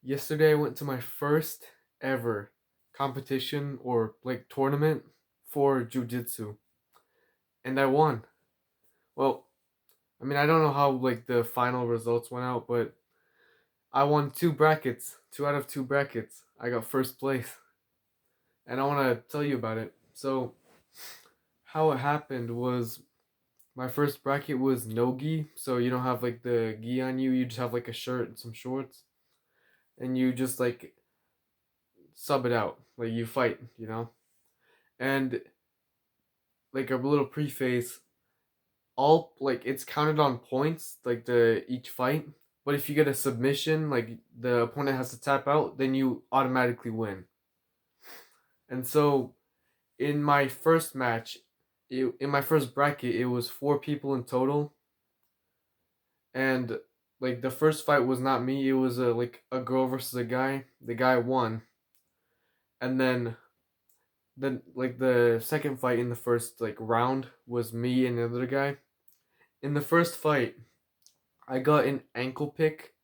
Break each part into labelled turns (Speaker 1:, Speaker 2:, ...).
Speaker 1: Yesterday I went to my first ever competition or like tournament for Jitsu and I won. Well, I don't know how like the final results went out, but I won two brackets, two out of two brackets. I got first place and I want to tell you about it. So, how it happened was my first bracket was no gi, so you don't have like the gi on you, you just have like a shirt and some shorts and you just like sub it out. Like you fight. And like a little preface, all like it's counted on points, like the each fight. But if you get a submission, like the opponent has to tap out, then you automatically win. And so in my first match, in my first bracket, it was four people in total, and like the first fight was not me. It was a girl versus a guy. The guy won, and then like the second fight in the first like round was me and the other guy. In the first fight, I got an ankle pick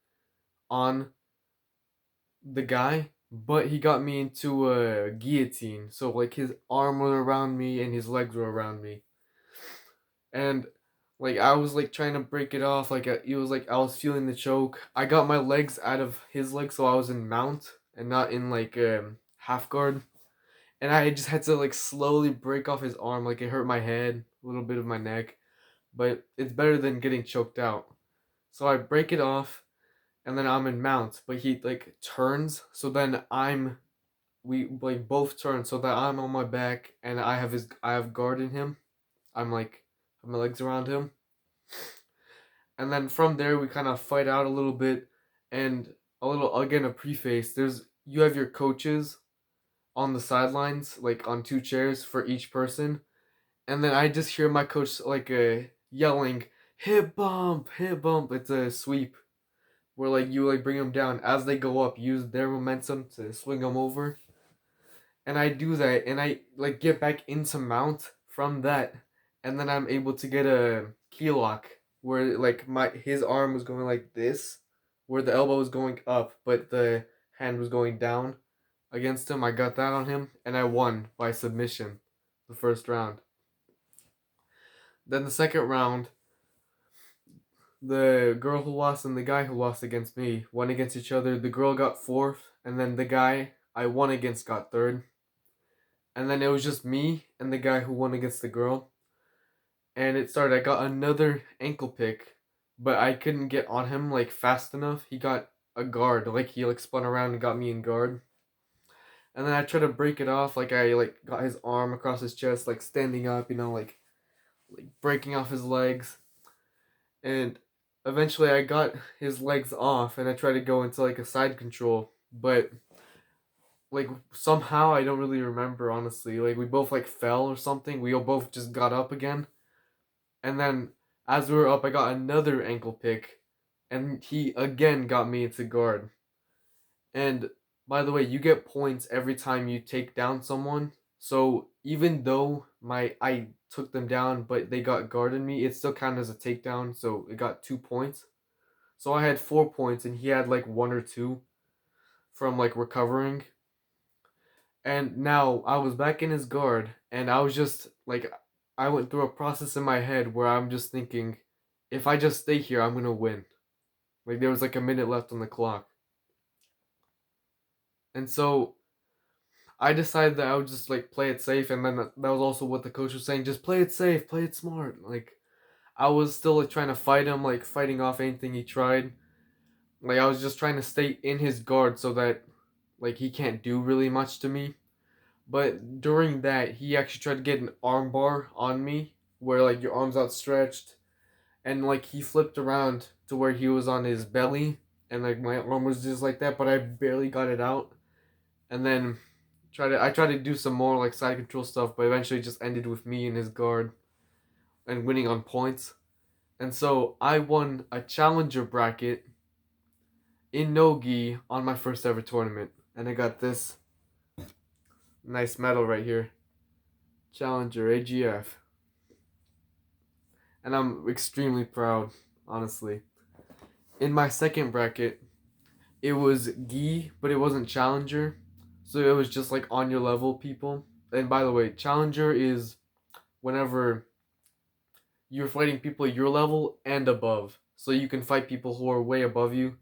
Speaker 1: on the guy, but he got me into a guillotine. So like his arm was around me and his legs were around me, and like I was like trying to break it off. Like it was like I was feeling the choke. I got my legs out of his legs, so I was in mount and not in like half guard. And I just had to like slowly break off his arm. Like it hurt my head, a little bit of my neck, but it's better than getting choked out. So I break it off, and then I'm in mount, but he like turns, so then we like both turn so that I'm on my back and I have guard in him. I'm like have my legs around him. And then from there we kind of fight out a little bit, and a little again a preface. There's you have your coaches on the sidelines, like on two chairs for each person, and then I just hear my coach like yelling, hip bump. It's a sweep where like you like bring them down as they go up, use their momentum to swing them over. And I do that, and I like get back into mount from that, and then I'm able to get a key lock where like my his arm was going like this, where the elbow was going up, but the hand was going down against him. I got that on him, and I won by submission the first round. Then the second round, the girl who lost and the guy who lost against me won against each other. The girl got fourth, and then the guy I won against got third. And then it was just me and the guy who won against the girl. And it started. I got another ankle pick, but I couldn't get on him like fast enough. He got a guard, like he like spun around and got me in guard. And then I tried to break it off, like I like got his arm across his chest, like standing up, like breaking off his legs. And eventually I got his legs off, and I tried to go into like a side control, but like somehow I don't really remember, honestly. Like we both like fell or something. We all both just got up again, and then as we were up, I got another ankle pick, and he again got me into guard. And by the way, you get points every time you take down someone. So even though my I took them down, but they got guarded me, it still counted as a takedown. So it got 2 points. So I had 4 points, and he had like one or two from like recovering. And now I was back in his guard, and I was just like, I went through a process in my head where I'm just thinking, if I just stay here, I'm gonna win. Like there was like a minute left on the clock. And so I decided that I would just like play it safe, and then that was also what the coach was saying, just play it safe, play it smart. Like I was still like trying to fight him, like fighting off anything he tried. Like I was just trying to stay in his guard so that like he can't do really much to me. But during that, he actually tried to get an arm bar on me, where like your arms outstretched, and like he flipped around to where he was on his belly, and like my arm was just like that, but I barely got it out. And then I tried to do some more like side control stuff, but eventually it just ended with me in his guard and winning on points. And so I won a challenger bracket in Nogi on my first ever tournament, and I got this nice medal right here, Challenger AGF. And I'm extremely proud, honestly. In my second bracket, It was gi, but it wasn't challenger. So it was just like on your level people. And by the way, challenger is whenever you're fighting people your level and above. So you can fight people who are way above you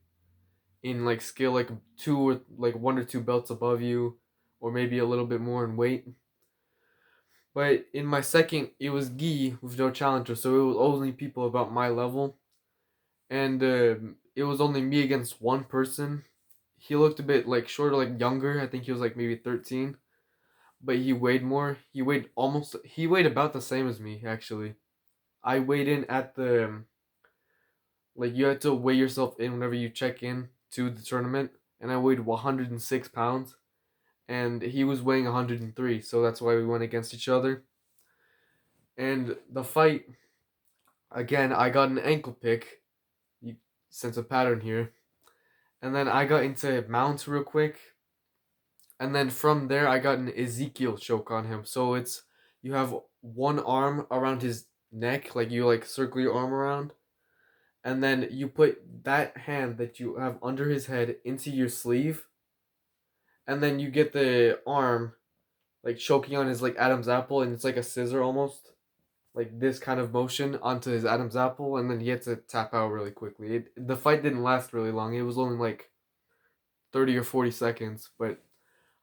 Speaker 1: in like skill, like two or like one or two belts above you, or maybe a little bit more in weight. But in my second, it was gi with no challenger, so it was only people about my level, and it was only me against one person. He looked a bit like shorter, like younger. I think he was like maybe 13, but he weighed more. He weighed about the same as me actually. I weighed in at the like you had to weigh yourself in whenever you check in to the tournament, and I weighed 106 pounds, and he was weighing 103, so that's why we went against each other. And the fight, again, I got an ankle pick. You sense a pattern here. And then I got into mounts real quick. And then from there, I got an Ezekiel choke on him. So it's you have one arm around his neck, like you like circle your arm around, and then you put that hand that you have under his head into your sleeve, and then you get the arm like choking on his like Adam's apple, and it's like a scissor almost, like this kind of motion onto his Adam's apple, and then he had to tap out really quickly. The fight didn't last really long. It was only like 30 or 40 seconds, but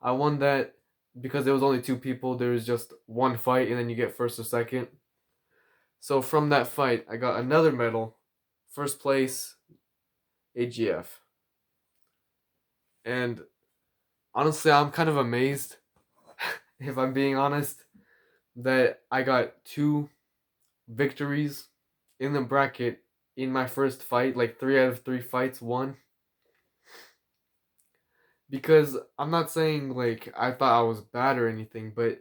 Speaker 1: I won that because there was only two people. There was just one fight, and then you get first or second. So from that fight, I got another medal, first place, AGF, and honestly, I'm kind of amazed, if I'm being honest, that I got two victories in the bracket in my first fight, like 3 out of 3 fights won. Because I'm not saying like I thought I was bad or anything, but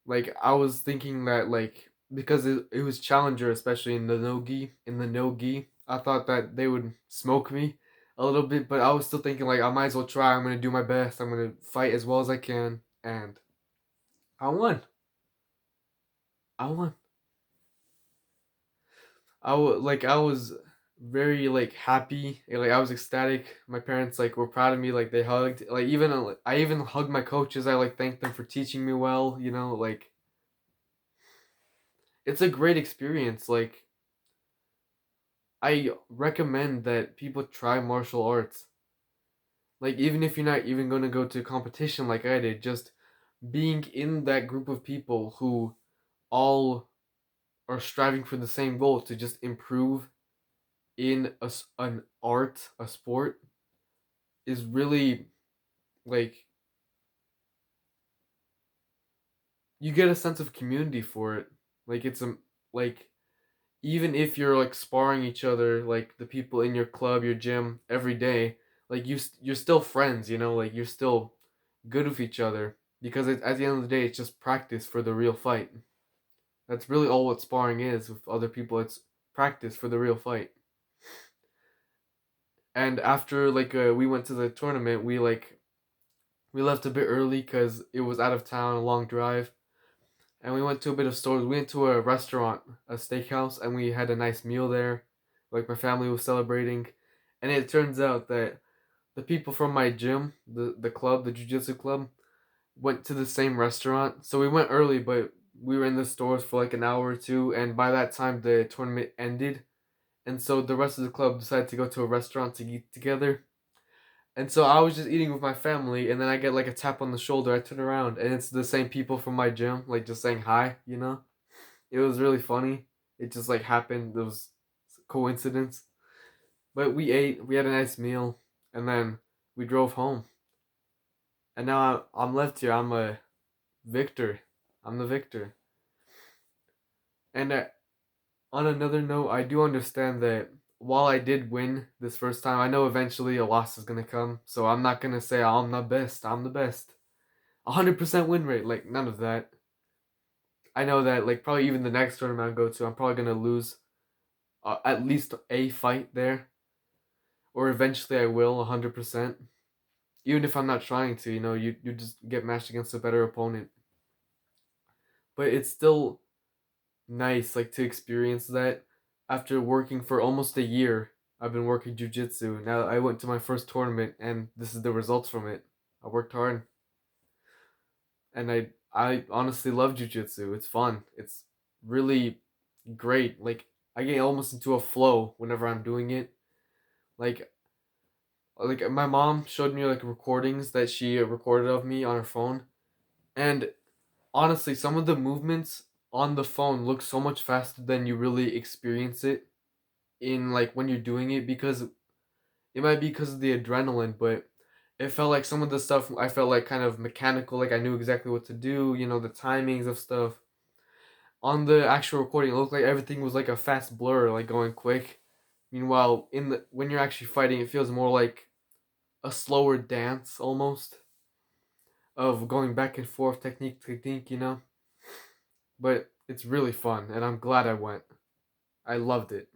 Speaker 1: like I was thinking that like because it was challenger, especially in the no-gi, I thought that they would smoke me a little bit, but I was still thinking like I might as well try. I'm gonna do my best. I'm gonna fight as well as I can, and I won. I won. I was very like happy, like I was ecstatic. My parents like were proud of me, like they hugged, like even I even hugged my coaches. I like thanked them for teaching me well, like it's a great experience. Like I recommend that people try martial arts. Like even if you're not even going to go to competition like I did, just being in that group of people who all are striving for the same goal to just improve in an art, a sport, is really like you get a sense of community for it. Like it's a like even if you're like sparring each other, like the people in your club, your gym every day, like you're still friends, like you're still good with each other because at the end of the day, it's just practice for the real fight. That's really all what sparring is with other people. It's practice for the real fight. And after like we went to the tournament, we left a bit early because it was out of town, a long drive, and we went to a bit of stores. We went to a restaurant, a steakhouse, and we had a nice meal there. Like my family was celebrating, and it turns out that the people from my gym, the club, the jiu-jitsu club, went to the same restaurant. So we went early, but we were in the stores for like an hour or two, and by that time the tournament ended. And so the rest of the club decided to go to a restaurant to eat together. And so I was just eating with my family, and then I get like a tap on the shoulder. I turn around, and it's the same people from my gym, like just saying hi. It was really funny. It just like happened. It was coincidence. But we ate, we had a nice meal, and then we drove home. And now I'm left here. I'm a victor. I'm the victor. And on another note, I do understand that while I did win this first time, I know eventually a loss is gonna come. So I'm not gonna say "Oh, I'm the best. I'm the best. 100% win rate. Like none of that. I know that like probably even the next tournament I go to, I'm probably gonna lose at least a fight there, or eventually I will 100%. Even if I'm not trying to, you just get matched against a better opponent. But it's still nice like to experience that after working for almost a year. I've been working jujitsu. Now I went to my first tournament, and this is the results from it. I worked hard, and I honestly love jujitsu. It's fun. It's really great. Like I get almost into a flow whenever I'm doing it. Like my mom showed me like recordings that she recorded of me on her phone, and honestly, some of the movements on the phone look so much faster than you really experience it in like when you're doing it, because it might be because of the adrenaline, but it felt like some of the stuff I felt like kind of mechanical, like I knew exactly what to do, the timings of stuff. On the actual recording, it looked like everything was like a fast blur, like going quick. Meanwhile, in the when you're actually fighting, it feels more like a slower dance almost of going back and forth, technique. But it's really fun, and I'm glad I went. I loved it.